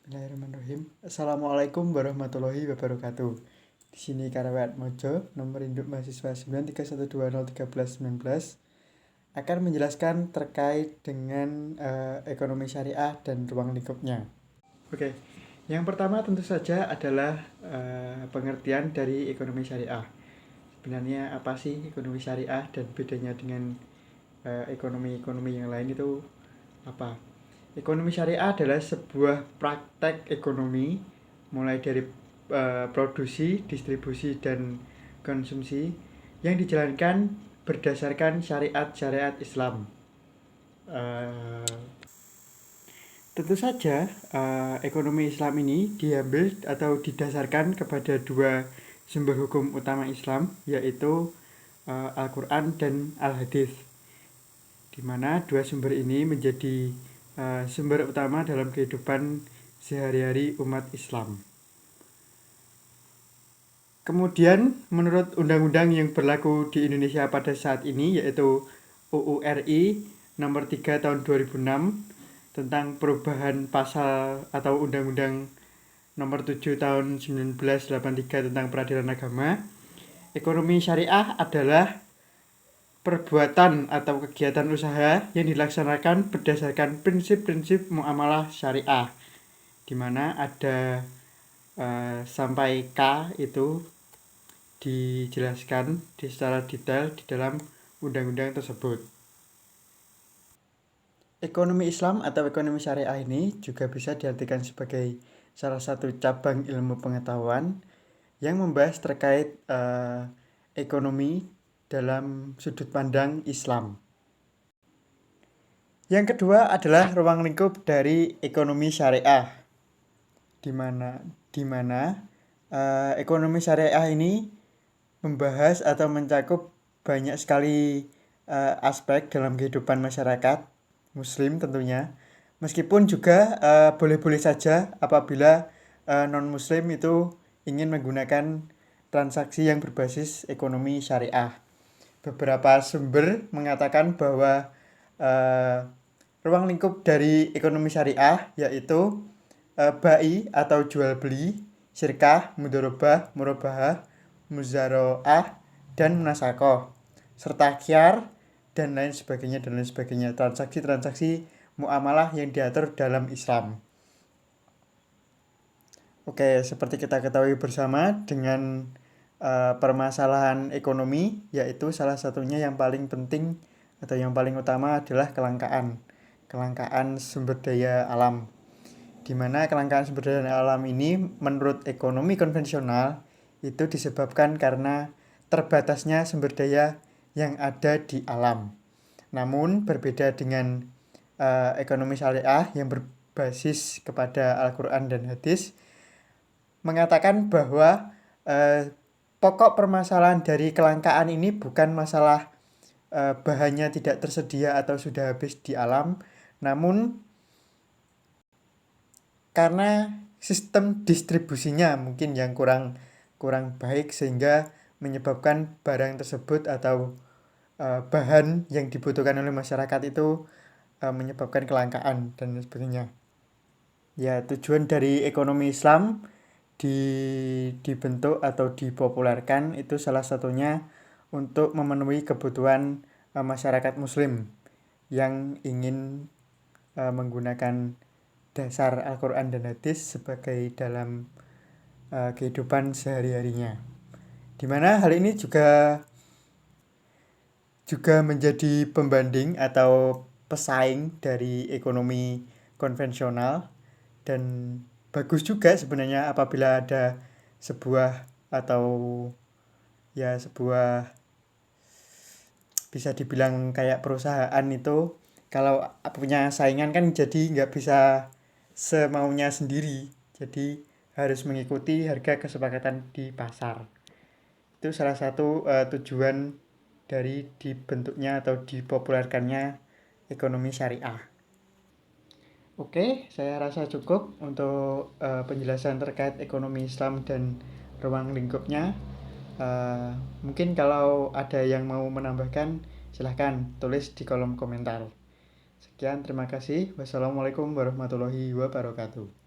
Bismillahirrahmanirrahim. Assalamualaikum warahmatullahi wabarakatuh. Di sini Karawat Mojo, nomor induk mahasiswa 931201319 akan menjelaskan terkait dengan ekonomi syariah dan ruang lingkupnya. Oke, yang pertama tentu saja adalah pengertian dari ekonomi syariah. Sebenarnya apa sih ekonomi syariah dan bedanya dengan ekonomi-ekonomi yang lain itu apa? Ekonomi syariah adalah sebuah praktek ekonomi mulai dari produksi, distribusi, dan konsumsi yang dijalankan berdasarkan syariat-syariat Islam. Tentu saja ekonomi Islam ini diambil atau didasarkan kepada dua sumber hukum utama Islam, yaitu Al-Quran dan Al-Hadis, di mana dua sumber ini menjadi sumber utama dalam kehidupan sehari-hari umat Islam. Kemudian menurut undang-undang yang berlaku di Indonesia pada saat ini, yaitu UU RI nomor 3 tahun 2006 tentang perubahan pasal atau undang-undang nomor 7 tahun 1983 tentang peradilan agama, ekonomi syariah adalah perbuatan atau kegiatan usaha yang dilaksanakan berdasarkan prinsip-prinsip muamalah syariah, di mana ada sampai K itu dijelaskan secara detail di dalam undang-undang tersebut. Ekonomi Islam atau ekonomi syariah ini juga bisa diartikan sebagai salah satu cabang ilmu pengetahuan yang membahas terkait ekonomi dalam sudut pandang Islam. Yang kedua adalah ruang lingkup dari ekonomi syariah, di mana ekonomi syariah ini membahas atau mencakup banyak sekali aspek dalam kehidupan masyarakat Muslim tentunya. Meskipun juga boleh-boleh saja apabila non-Muslim itu ingin menggunakan transaksi yang berbasis ekonomi syariah. Beberapa sumber mengatakan bahwa ruang lingkup dari ekonomi syariah yaitu bai atau jual beli, syirkah, mudharabah, murabahah, muzaroah, dan munasakoh, serta khiyar dan lain sebagainya. Transaksi-transaksi muamalah yang diatur dalam Islam. Oke, seperti kita ketahui bersama, dengan permasalahan ekonomi, yaitu salah satunya yang paling penting atau yang paling utama adalah kelangkaan sumber daya alam, di mana kelangkaan sumber daya alam ini menurut ekonomi konvensional itu disebabkan karena terbatasnya sumber daya yang ada di alam. Namun berbeda dengan ekonomi syariah yang berbasis kepada Al-Quran dan Hadis, mengatakan bahwa pokok permasalahan dari kelangkaan ini bukan masalah bahannya tidak tersedia atau sudah habis di alam, namun karena sistem distribusinya mungkin yang kurang baik, sehingga menyebabkan barang tersebut atau bahan yang dibutuhkan oleh masyarakat itu menyebabkan kelangkaan dan sebagainya. Ya, tujuan dari ekonomi Islam dibentuk atau dipopulerkan itu salah satunya untuk memenuhi kebutuhan masyarakat Muslim yang ingin menggunakan dasar Al-Quran dan Hadis sebagai dalam kehidupan sehari-harinya, di mana hal ini juga menjadi pembanding atau pesaing dari ekonomi konvensional. Dan bagus juga sebenarnya apabila ada sebuah bisa dibilang kayak perusahaan itu, kalau punya saingan kan jadi nggak bisa semaunya sendiri, jadi harus mengikuti harga kesepakatan di pasar. Itu salah satu tujuan dari dibentuknya atau dipopulerkannya ekonomi syariah. Oke, saya rasa cukup untuk penjelasan terkait ekonomi Islam dan ruang lingkupnya. Mungkin kalau ada yang mau menambahkan, silahkan tulis di kolom komentar. Sekian, terima kasih. Wassalamualaikum warahmatullahi wabarakatuh.